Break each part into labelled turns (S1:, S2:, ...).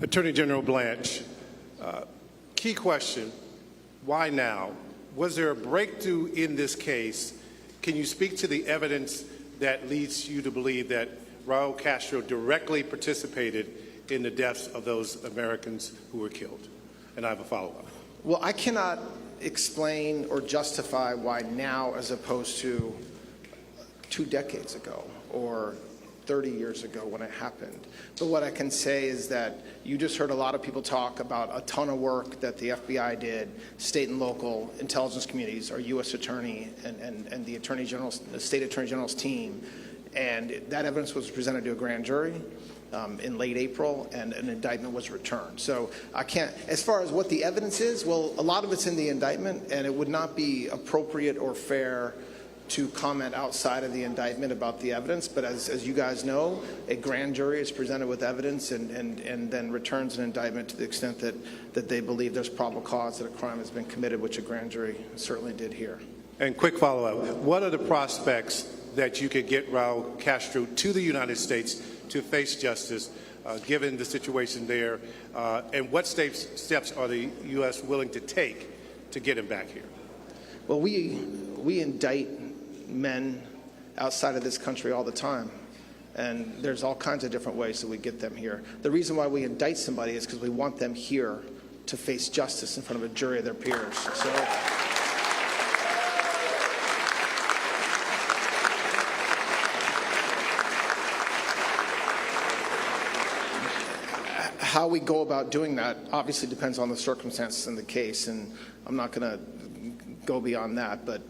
S1: Attorney General Blanche, key question, why now? Was there a breakthrough in this case? Can you speak to the evidence that leads you to believe that Raúl Castro directly participated in the deaths of those Americans who were killed? And I have a follow-up.
S2: Well, I cannot explain or justify why now as opposed to 2 decades ago or 30 years ago when it happened. But what I can say is that you just heard a lot of people talk about a ton of work that the FBI did, state and local intelligence communities, our U.S. Attorney and the Attorney General, the State Attorney General's team. And that evidence was presented to a grand jury in late April, and an indictment was returned. So I can't, as far as what the evidence is, well, a lot of it's in the indictment, and it would not be appropriate or fair to comment outside of the indictment about the evidence. But as you guys know, a grand jury is presented with evidence and then returns an indictment to the extent that they believe there's probable cause that a crime has been committed, which a grand jury certainly did here.
S1: And quick follow-up, what are the prospects that you could get Raúl Castro to the United States to face justice, given the situation there, and what steps are the U.S. willing to take to get him back here?
S2: Well, we indict men outside of this country all the time, and there's all kinds of different ways that we get them here. The reason why we indict somebody is because we want them here to face justice in front of a jury of their peers. So how we go about doing that obviously depends on the circumstances in the case, and I'm not going to go beyond that, but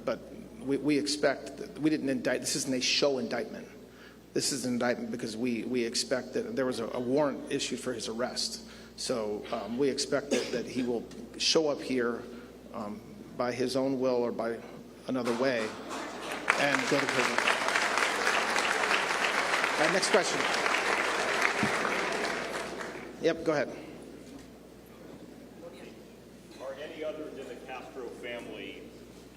S2: we expect that we didn't indict. This isn't a show indictment. This is an indictment because we expect that there was a warrant issued for his arrest. So we expect that he will show up here by his own will or by another way and go to prison. All right, next question. Yep, go ahead.
S3: Are any others in the Castro family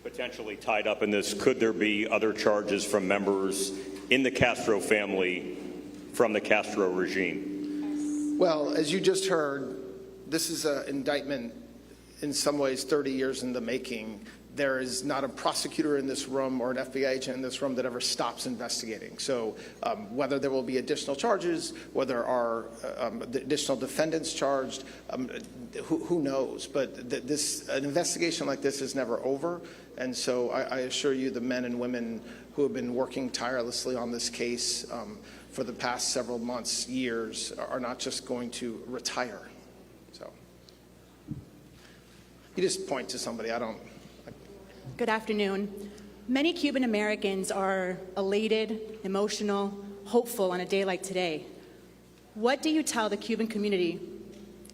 S3: potentially tied up in this? Could there be other charges from members in the Castro family from the Castro regime?
S2: Well, as you just heard, this is an indictment in some ways 30 years in the making. There is not a prosecutor in this room or an FBI agent in this room that ever stops investigating. So whether there will be additional charges, whether there are additional defendants charged, who knows? But an investigation like this is never over. And so I assure you the men and women who have been working tirelessly on this case for the past several months, years, are not just going to retire. So you just point to somebody. I don't.
S4: Good afternoon. Many Cuban Americans are elated, emotional, hopeful on a day like today. What do you tell the Cuban community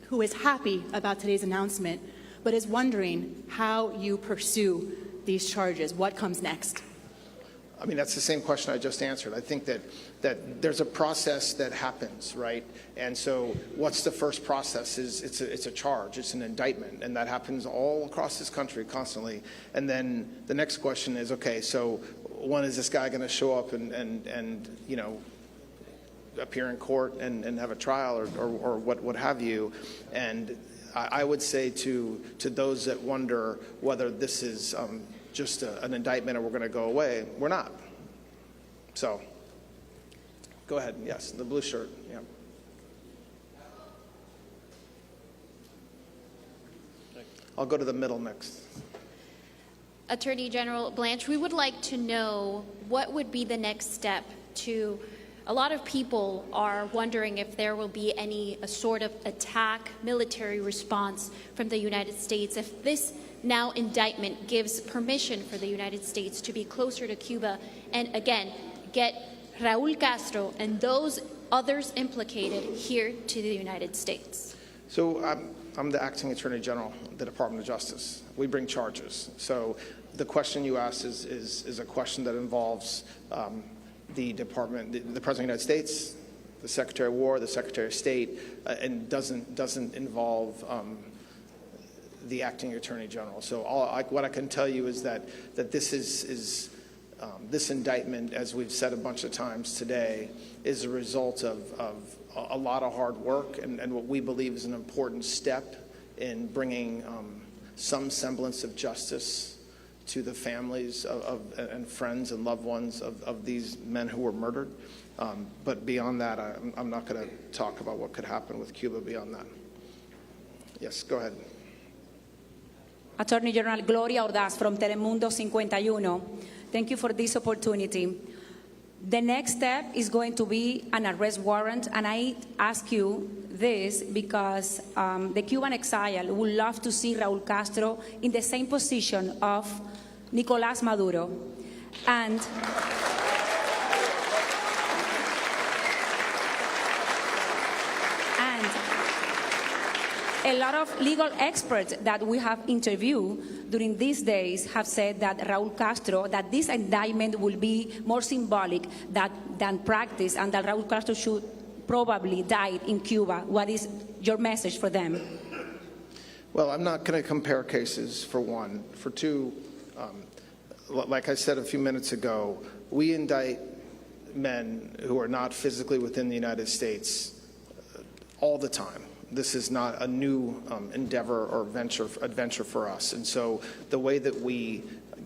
S4: who is happy about today's announcement, but is wondering how you pursue these charges? What comes next?
S2: I mean, that's the same question I just answered. I think that there's a process that happens, right? And so what's the first process? It's a charge, it's an indictment, and that happens all across this country constantly. And then the next question is, okay, so when is this guy going to show up and you know, appear in court and have a trial or what have you? And I would say to those that wonder whether this is just an indictment and we're going to go away, we're not. So go ahead. Yes, the blue shirt. Yeah. I'll go to the middle next.
S5: Attorney General Blanche, we would like to know what would be the next step to, a lot of people are wondering if there will be any sort of attack, military response from the United States if this now indictment gives permission for the United States to be closer to Cuba and again get Raúl Castro and those others implicated here to the United States.
S2: So I'm the acting Attorney General of the Department of Justice. We bring charges. So the question you asked is a question that involves the Department, the President of the United States, the Secretary of War, the Secretary of State, and doesn't involve the acting Attorney General. So what I can tell you is that this is This indictment, as we've said a bunch of times today, is a result of a lot of hard work and what we believe is an important step in bringing some semblance of justice to the families and friends and loved ones of these men who were murdered. But beyond that, I'm not going to talk about what could happen with Cuba beyond that. Yes, go ahead.
S6: Attorney General Gloria Ordaz from Telemundo 51. Thank you for this opportunity. The next step is going to be an arrest warrant, and I ask you this because the Cuban exile would love to see Raúl Castro in the same position of Nicolás Maduro. And a lot of legal experts that we have interviewed during these days have said that Raúl Castro, that this indictment will be more symbolic than practice, and that Raúl Castro should probably die in Cuba. What is your message for them?
S2: Well, I'm not going to compare cases, for one. For two, like I said a few minutes ago, we indict men who are not physically within the United States all the time. This is not a new endeavor or adventure for us. And so the way that we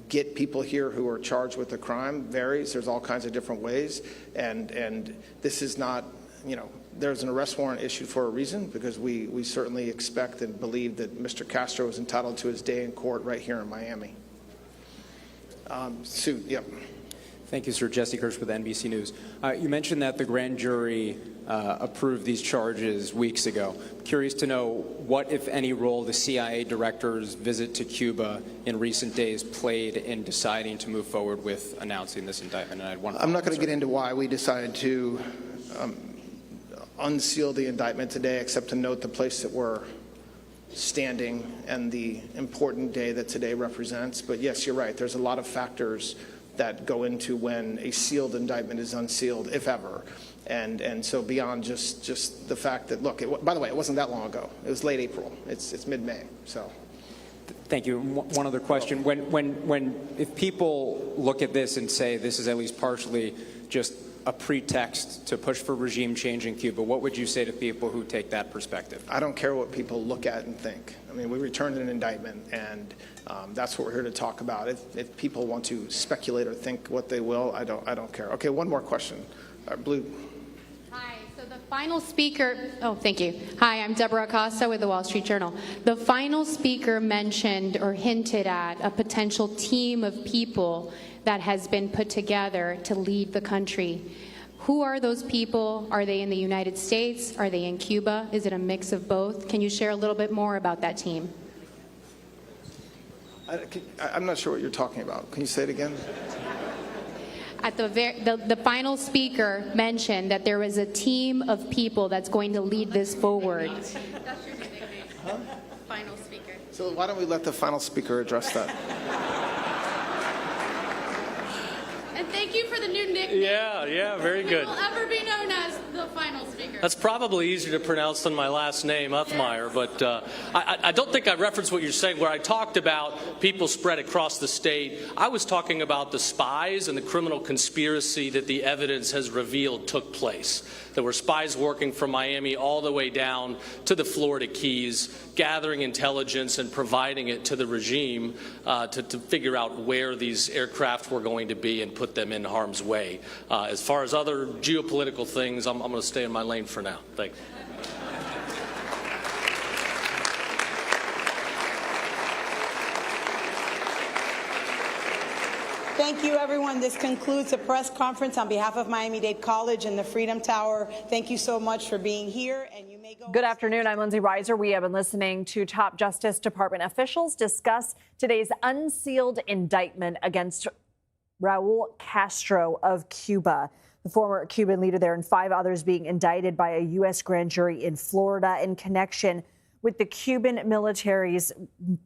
S2: get people here who are charged with a crime varies. There's all kinds of different ways. And this is not, there's an arrest warrant issued for a reason, because we certainly expect and believe that Mr. Castro is entitled to his day in court right here in Miami. Sue, yep.
S7: Thank you, sir. Jesse Kirsch with NBC News. You mentioned that the grand jury approved these charges weeks ago. Curious to know what, if any, role the CIA director's visit to Cuba in recent days played in deciding to move forward with announcing this indictment. And
S2: I'm not going to get into why we decided to unseal the indictment today, except to note the place that we're standing and the important day that today represents. But yes, you're right. There's a lot of factors that go into when a sealed indictment is unsealed, if ever. And so beyond just the fact that, look, by the way, it wasn't that long ago. It was late April. It's mid-May. So.
S7: Thank you. One other question. If people look at this and say this is at least partially just a pretext to push for regime change in Cuba, what would you say to people who take that perspective?
S2: I don't care what people look at and think. I mean, we returned an indictment, and that's what we're here to talk about. If people want to speculate or think what they will, I don't care. Okay, one more question. Blue.
S8: Hi, so the final speaker, thank you. Hi, I'm Deborah Acosta with the Wall Street Journal. The final speaker mentioned or hinted at a potential team of people that has been put together to lead the country. Who are those people? Are they in the United States? Are they in Cuba? Is it a mix of both? Can you share a little bit more about that team?
S2: I'm not sure what you're talking about. Can you say it again?
S8: At the final speaker mentioned that there was a team of people that's going to lead this forward.
S5: That's your nickname. Huh? Final speaker.
S2: So why don't we let the final speaker address that?
S5: And thank you for the new nickname.
S9: Yeah, very good.
S5: Will ever be known as the final speaker.
S9: That's probably easier to pronounce than my last name, Uthmeyer, but I don't think I referenced what you're saying. Where I talked about people spread across the state, I was talking about the spies and the criminal conspiracy that the evidence has revealed took place. There were spies working from Miami all the way down to the Florida Keys, gathering intelligence and providing it to the regime to figure out where these aircraft were going to be and put them in harm's way. As far as other geopolitical things, I'm going to stay in my lane for now. Thanks.
S10: Thank you, everyone. This concludes the press conference on behalf of Miami-Dade College and the Freedom Tower. Thank you so much for being here. And you may go.
S11: Good afternoon. I'm Lindsay Reiser. We have been listening to top Justice Department officials discuss today's unsealed indictment against Raúl Castro of Cuba. The former Cuban leader there and 5 others being indicted by a U.S. grand jury in Florida in connection with the Cuban military's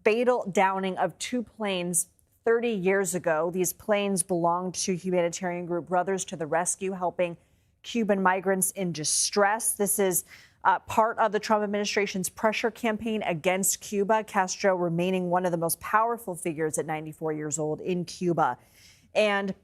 S11: fatal downing of 2 planes 30 years ago. These planes belonged to humanitarian group Brothers to the Rescue, helping Cuban migrants in distress. This is part of the Trump administration's pressure campaign against Cuba, Castro remaining one of the most powerful figures at 94 years old in Cuba. And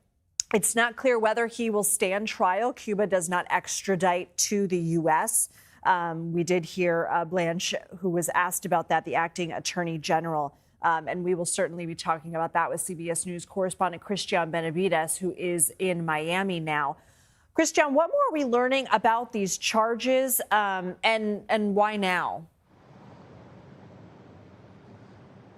S11: It's not clear whether he will stand trial. Cuba does not extradite to the U.S. We did hear Blanche, who was asked about that, the acting attorney general. And we will certainly be talking about that with CBS News correspondent Cristian Benavides, who is in Miami now. Cristian, what more are we learning about these charges and why now?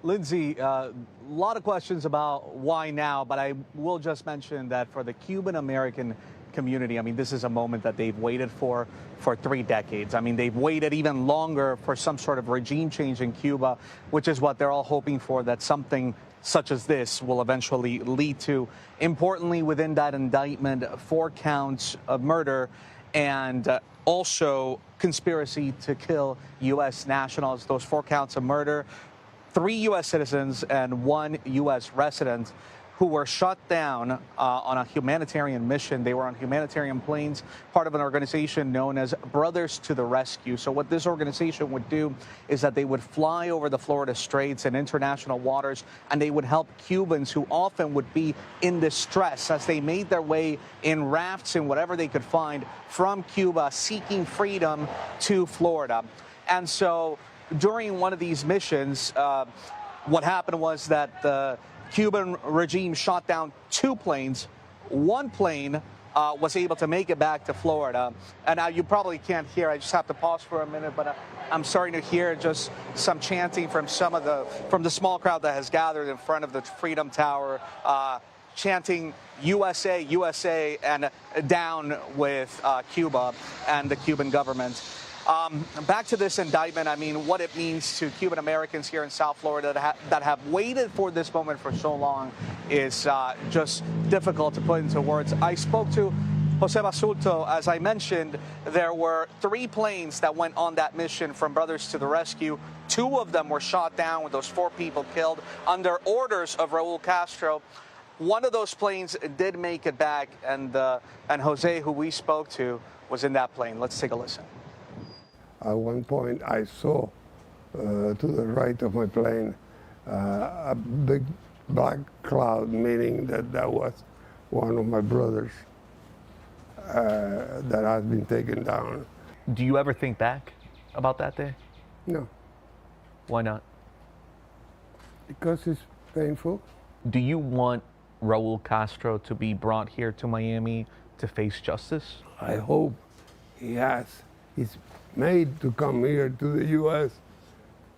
S12: Lindsay, a lot of questions about why now, but I will just mention that for the Cuban-American community, I mean, this is a moment that they've waited for 3 decades. I mean, they've waited even longer for some sort of regime change in Cuba, which is what they're all hoping for, that something such as this will eventually lead to. Importantly, within that indictment, 4 counts of murder and also conspiracy to kill U.S. nationals. Those 4 counts of murder, 3 U.S. citizens and 1 U.S. resident who were shot down on a humanitarian mission. They were on humanitarian planes, part of an organization known as Brothers to the Rescue. So what this organization would do is that they would fly over the Florida Straits and international waters, and they would help Cubans who often would be in distress as they made their way in rafts and whatever they could find from Cuba, seeking freedom to Florida. And so during one of these missions, what happened was that the Cuban regime shot down 2 planes. 1 plane was able to make it back to Florida. And now you probably can't hear. I just have to pause for a minute, but I'm starting to hear just some chanting from from the small crowd that has gathered in front of the Freedom Tower, chanting USA, USA, and down with Cuba and the Cuban government. Back to this indictment, I mean, what it means to Cuban Americans here in South Florida that have waited for this moment for so long is just difficult to put into words. I spoke to Jose Basulto. As I mentioned, there were 3 planes that went on that mission from Brothers to the Rescue. 2 of them were shot down with those 4 people killed under orders of Raúl Castro. One of those planes did make it back, and Jose, who we spoke to, was in that plane. Let's take a listen.
S13: At one point, I saw to the right of my plane a big black cloud, meaning that was one of my brothers that has been taken down.
S14: Do you ever think back about that day?
S13: No.
S14: Why not?
S13: Because it's painful.
S14: Do you want Raúl Castro to be brought here to Miami to face justice?
S13: I hope he's made to come here to the U.S.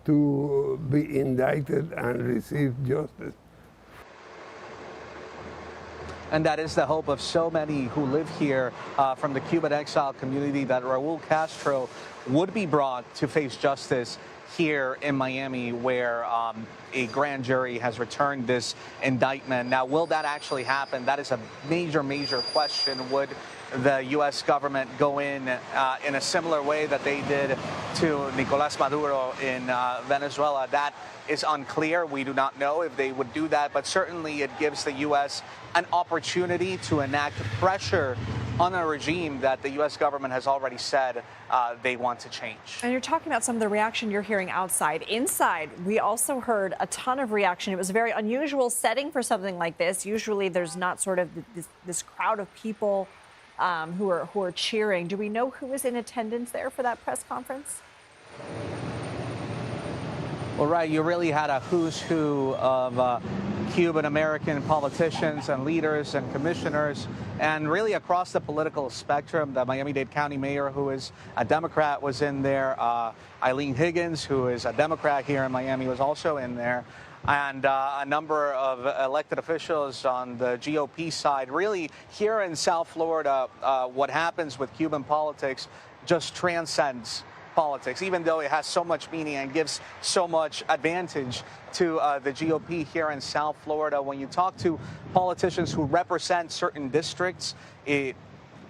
S13: to be indicted and receive justice.
S12: And that is the hope of so many who live here from the Cuban exile community, that Raúl Castro would be brought to face justice here in Miami, where a grand jury has returned this indictment. Now, will that actually happen? That is a major, major question. Would the U.S. government go in a similar way that they did to Nicolás Maduro in Venezuela? That is unclear. We do not know if they would do that, but certainly it gives the U.S. an opportunity to enact pressure on a regime that the U.S. government has already said they want to change.
S11: And you're talking about some of the reaction you're hearing outside. Inside, we also heard a ton of reaction. It was a very unusual setting for something like this. Usually there's not sort of this crowd of people who are cheering. Do we know who was in attendance there for that press conference?
S12: Well, right, you really had a who's who of Cuban-American politicians and leaders and commissioners, and really across the political spectrum. The Miami-Dade County mayor, who is a Democrat, was in there. Eileen Higgins, who is a Democrat here in Miami, was also in there. And a number of elected officials on the GOP side. Really, here in South Florida, what happens with Cuban politics just transcends politics, even though it has so much meaning and gives so much advantage to the GOP here in South Florida. When you talk to politicians who represent certain districts, it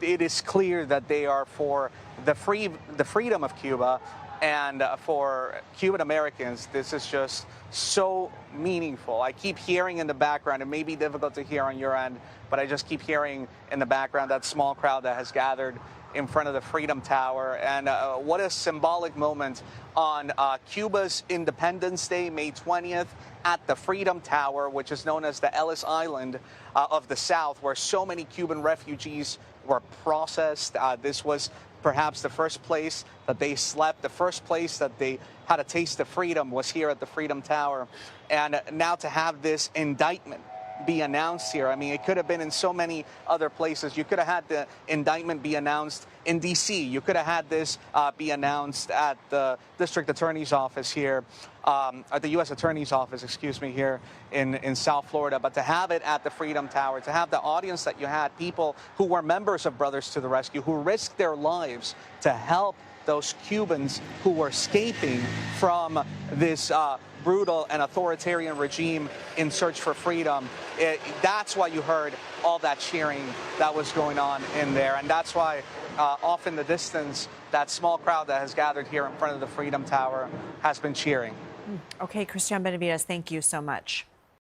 S12: is clear that they are for the freedom of Cuba. And for Cuban Americans, this is just so meaningful. I keep hearing in the background, it may be difficult to hear on your end, but I just keep hearing in the background that small crowd that has gathered in front of the Freedom Tower. And what a symbolic moment on Cuba's Independence Day, May 20th, at the Freedom Tower, which is known as the Ellis Island of the South, where so many Cuban refugees were processed. This was perhaps the first place that they slept, the first place that they had a taste of freedom was here at the Freedom Tower. And now to have this indictment be announced here, I mean, it could have been in so many other places. You could have had the indictment be announced in D.C. You could have had this be announced at the district attorney's office here, at the U.S. Attorney's Office, excuse me, here in South Florida. But to have it at the Freedom Tower, to have the audience that you had, people who were members of Brothers to the Rescue, who risked their lives to help those Cubans who were escaping from this brutal and authoritarian regime in search for freedom. That's why you heard all that cheering that was going on in there. And that's why off in the distance, that small crowd that has gathered here in front of the Freedom Tower has been cheering.
S11: Okay, Cristian Benavides, thank you so much.